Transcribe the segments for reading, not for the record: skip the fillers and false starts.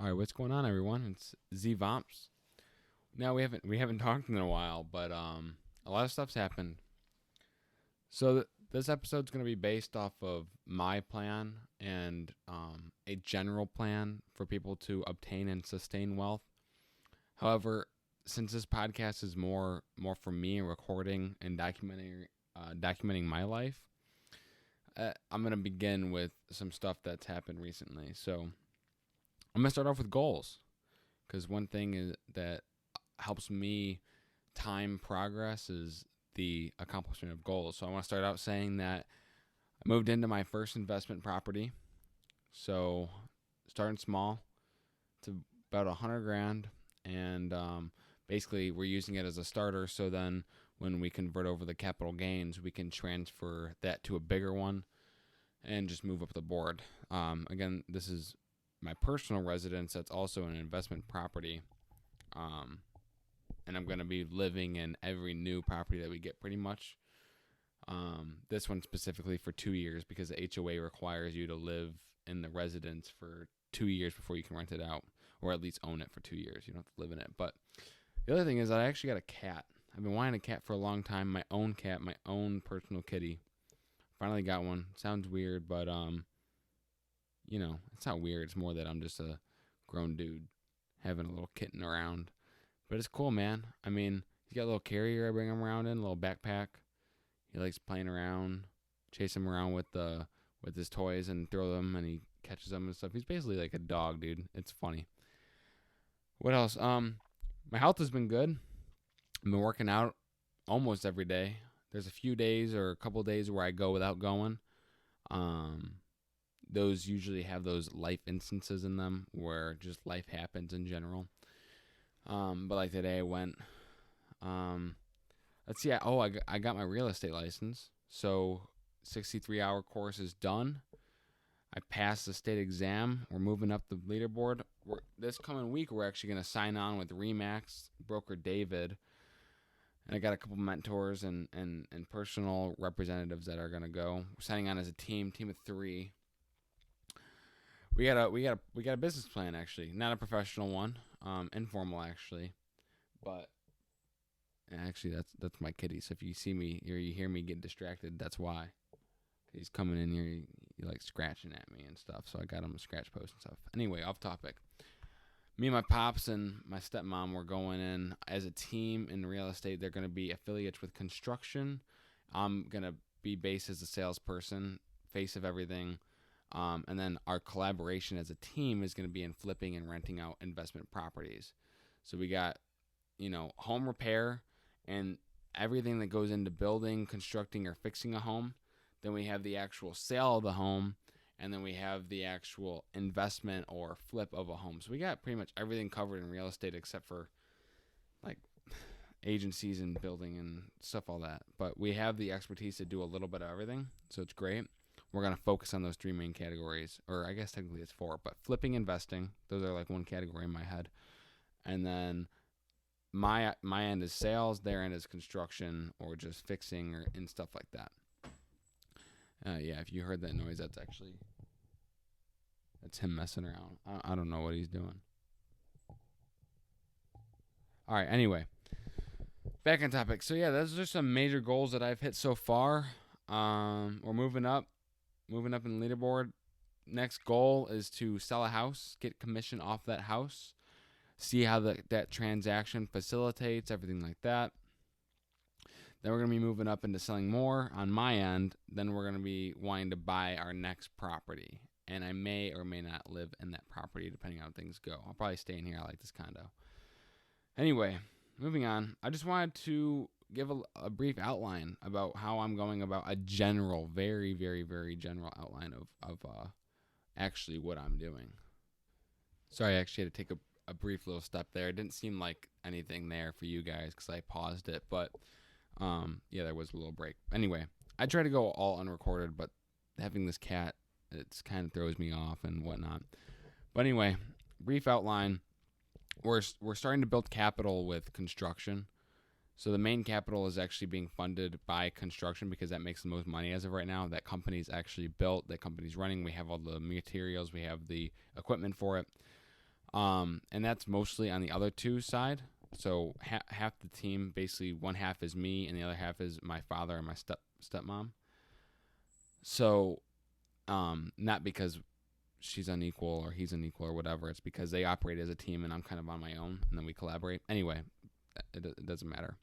All right, what's going on, everyone? It's Z Vomps. Now we haven't talked in a while, but a lot of stuff's happened. So this episode's going to be based off of my plan and a general plan for people to obtain and sustain wealth. However, since this podcast is more for me and recording and documenting my life, I'm going to begin with some stuff that's happened recently. So I'm going to start off with goals, because one thing is that helps me time progress is the accomplishment of goals. So I want to start out saying that I moved into my first investment property. So starting small, it's about $100,000, and basically we're using it as a starter. So then when we convert over the capital gains, we can transfer that to a bigger one and just move up the board. Again, this is my personal residence. That's also an investment property. And I'm going to be living in every new property that we get pretty much. This one specifically for 2 years, because the HOA requires you to live in the residence for 2 years before you can rent it out, or at least own it for 2 years. You don't have to live in it. But the other thing is I actually got a cat. I've been wanting a cat for a long time. My own cat, my own personal kitty. Finally got one. Sounds weird, but it's not weird. It's more that I'm just a grown dude having a little kitten around. But it's cool, man. I mean, he's got a little carrier I bring him around in, a little backpack. He likes playing around, chase him around with his toys and throw them, and he catches them and stuff. He's basically like a dog, dude. It's funny. What else? My health has been good. I've been working out almost every day. There's a few days or a couple days where I go without going. Those usually have those life instances in them where just life happens in general. But like today I went, let's see. I got my real estate license. So 63-hour course is done. I passed the state exam. We're moving up the leaderboard. This coming week, we're actually going to sign on with Remax broker David. And I got a couple mentors and personal representatives that are going to go. We're signing on as a team of 3. We got a business plan, actually, not a professional one, informal actually, but actually that's my kitty. So if you see me or you hear me get distracted, that's why. He's coming in here, he like scratching at me and stuff. So I got him a scratch post and stuff. Anyway, off topic. Me and my pops and my stepmom were going in as a team in real estate. They're going to be affiliates with construction. I'm going to be based as a salesperson, face of everything. And then our collaboration as a team is going to be in flipping and renting out investment properties. So we got, home repair and everything that goes into building, constructing, or fixing a home. Then we have the actual sale of the home. And then we have the actual investment or flip of a home. So we got pretty much everything covered in real estate except for like agencies and building and stuff, all that. But we have the expertise to do a little bit of everything. So it's great. We're going to focus on those 3 main categories, or I guess technically it's 4, but flipping, investing, those are like one category in my head. And then my end is sales, their end is construction or just fixing and stuff like that. Yeah, if you heard that noise, that's him messing around. I don't know what he's doing. All right, anyway, back on topic. So yeah, those are some major goals that I've hit so far. We're moving up in the leaderboard. Next goal is to sell a house, get commission off that house, see how that transaction facilitates, everything like that. Then we're going to be moving up into selling more on my end. Then we're going to be wanting to buy our next property. And I may or may not live in that property depending on how things go. I'll probably stay in here. I like this condo. Anyway, moving on. I just wanted to give a brief outline about how I'm going about a general, very, very, very general outline of actually what I'm doing. Sorry, I actually had to take a brief little step there. It didn't seem like anything there for you guys because I paused it, but yeah, there was a little break. Anyway, I try to go all unrecorded, but having this cat, it kind of throws me off and whatnot. But anyway, brief outline. We're starting to build capital with construction. So the main capital is actually being funded by construction because that makes the most money as of right now. That company's actually built, that company's running. We have all the materials, we have the equipment for it. And that's mostly on the other two side. So half the team, basically one half is me and the other half is my father and my stepmom. So not because she's unequal or he's unequal or whatever. It's because they operate as a team and I'm kind of on my own, and then we collaborate. Anyway, it doesn't matter.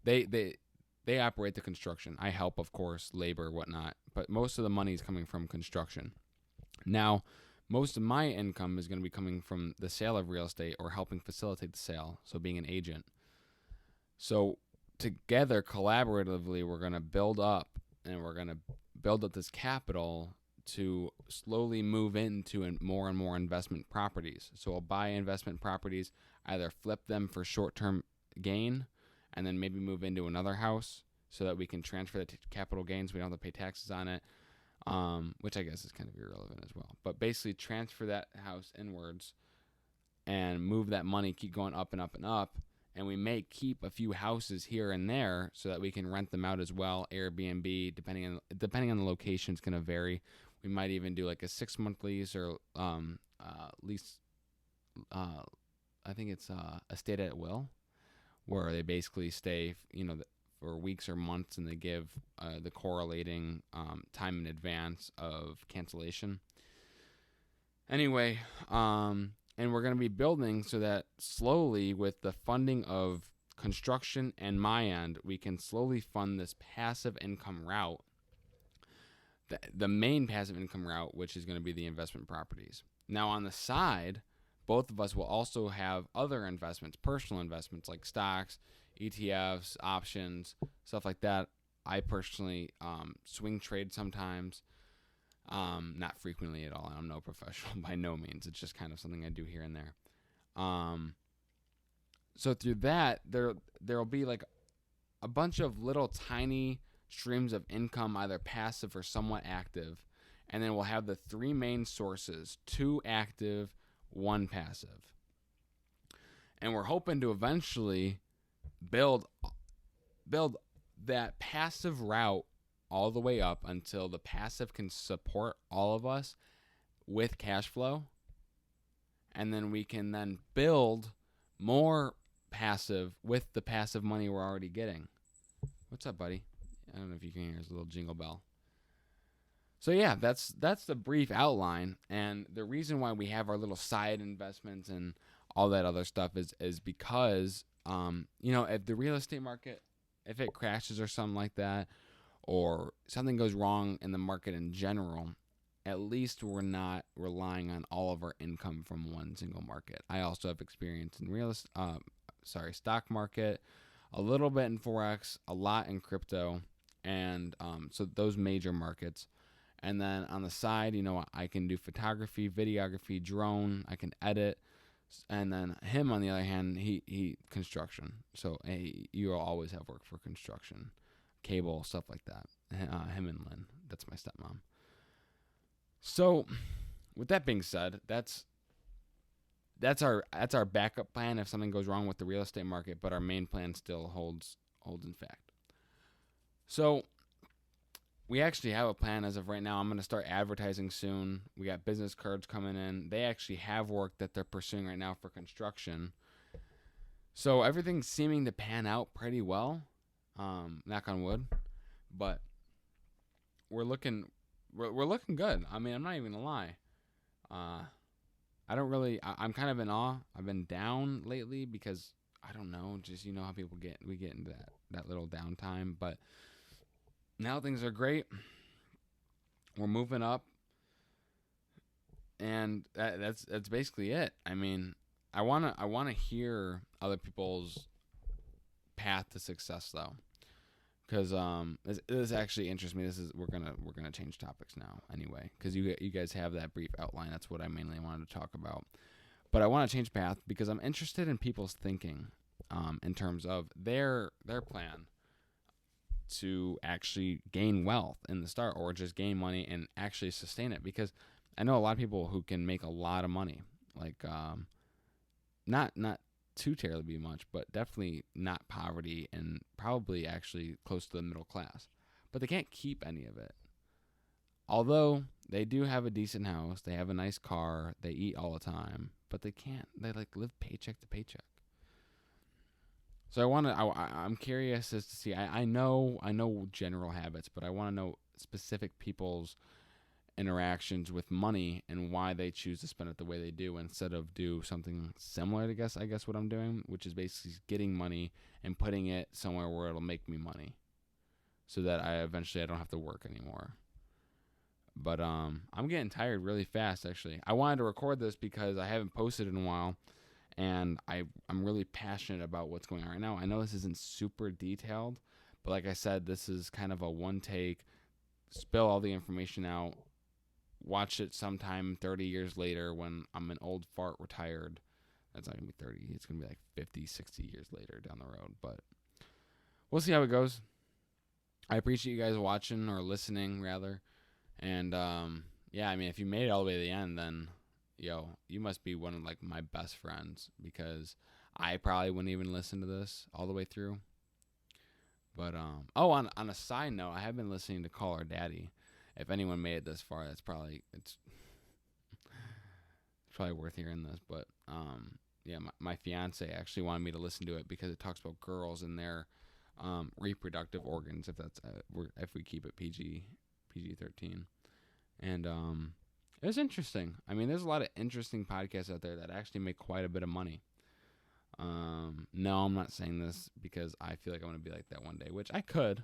They operate the construction. I help, of course, labor, whatnot, but most of the money is coming from construction. Now, most of my income is going to be coming from the sale of real estate or helping facilitate the sale, so being an agent. So together, collaboratively, we're going to build up this capital to slowly move into more and more investment properties. So we'll buy investment properties, either flip them for short-term gain, and then maybe move into another house so that we can transfer the capital gains. We don't have to pay taxes on it, which I guess is kind of irrelevant as well. But basically transfer that house inwards and move that money, keep going up and up and up. And we may keep a few houses here and there so that we can rent them out as well. Airbnb, depending on the location, it's going to vary. We might even do like a 6-month lease or lease. I think it's a stay at will, where they basically stay, for weeks or months, and they give the correlating time in advance of cancellation. Anyway, and we're going to be building so that slowly, with the funding of construction and my end, we can slowly fund this passive income route, the main passive income route, which is going to be the investment properties. Now, on the side, both of us will also have other investments, personal investments like stocks, ETFs, options, stuff like that. I personally swing trade sometimes. Not frequently at all. I'm no professional by no means. It's just kind of something I do here and there. So through that, there'll be like a bunch of little tiny streams of income, either passive or somewhat active, and then we'll have the three main sources: 2 active, 1 passive. And we're hoping to eventually build that passive route all the way up until the passive can support all of us with cash flow. And then we can then build more passive with the passive money we're already getting. What's up, buddy? I don't know if you can hear his little jingle bell. So yeah, that's the brief outline. And the reason why we have our little side investments and all that other stuff is because, if the real estate market, if it crashes or something like that, or something goes wrong in the market in general, at least we're not relying on all of our income from one single market. I also have experience in stock market, a little bit in Forex, a lot in crypto, and so those major markets. And then on the side, I can do photography, videography, drone, I can edit. And then him, on the other hand, he construction. So you'll always have work for construction, cable, stuff like that. Him and Lynn, that's my stepmom. So with that being said, that's our backup plan if something goes wrong with the real estate market, but our main plan still holds in fact. So we actually have a plan as of right now. I'm going to start advertising soon. We got business cards coming in. They actually have work that they're pursuing right now for construction. So everything's seeming to pan out pretty well. Knock on wood. But we're looking good. I mean, I'm not even going to lie. I'm kind of in awe. I've been down lately because, I don't know, just how people we get into that little downtime. But now things are great. We're moving up, and that's basically it. I mean, I wanna hear other people's path to success though, because this actually interests me. We're gonna change topics now anyway, because you guys have that brief outline. That's what I mainly wanted to talk about. But I want to change path because I'm interested in people's thinking, in terms of their plan to actually gain wealth in the start, or just gain money and actually sustain it. Because I know a lot of people who can make a lot of money, like not too terribly much, but definitely not poverty, and probably actually close to the middle class. But they can't keep any of it. Although they do have a decent house, they have a nice car, they eat all the time, but they can't. They like live paycheck to paycheck. So I'm curious as to see. I know general habits, but I want to know specific people's interactions with money and why they choose to spend it the way they do instead of do something similar to I guess what I'm doing, which is basically getting money and putting it somewhere where it'll make me money, so that I don't have to work anymore. But I'm getting tired really fast. Actually, I wanted to record this because I haven't posted in a while, and I'm really passionate about what's going on right now. I know this isn't super detailed, but like I said, this is kind of a one take, spill all the information out, watch it sometime 30 years later when I'm an old fart retired. That's not going to be 30. It's going to be like 50, 60 years later down the road. But we'll see how it goes. I appreciate you guys watching or listening, rather. And, yeah, I mean, if you made it all the way to the end, then, you must be one of, like, my best friends, because I probably wouldn't even listen to this all the way through. But, on a side note, I have been listening to Call Her Daddy. If anyone made it this far, it's probably worth hearing this. But, yeah, my fiance actually wanted me to listen to it because it talks about girls and their reproductive organs, if we keep it PG-13. And it was interesting. I mean, there's a lot of interesting podcasts out there that actually make quite a bit of money. No, I'm not saying this because I feel like I'm going to be like that one day, which I could,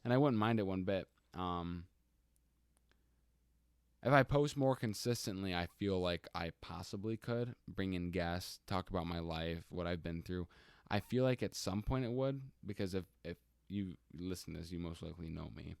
and I wouldn't mind it one bit. If I post more consistently, I feel like I possibly could bring in guests, talk about my life, what I've been through. I feel like at some point it would, because if you listen to this, you most likely know me.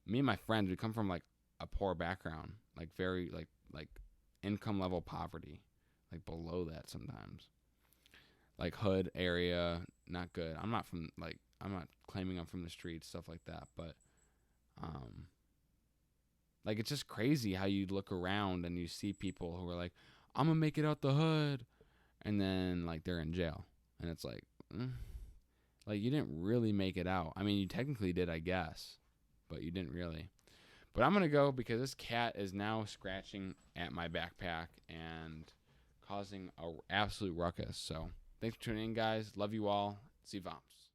Me and my friends, we come from like a poor background, like very like income level poverty, like below that sometimes. Like hood area, not good. I'm not claiming I'm from the streets, stuff like that, but like it's just crazy how you look around and you see people who are like, I'm gonna make it out the hood, and then like they're in jail, and it's like, like you didn't really make it out. I mean, you technically did, I guess, but you didn't really. But I'm gonna go because this cat is now scratching at my backpack and causing a absolute ruckus. So thanks for tuning in, guys. Love you all. See you, Vomps.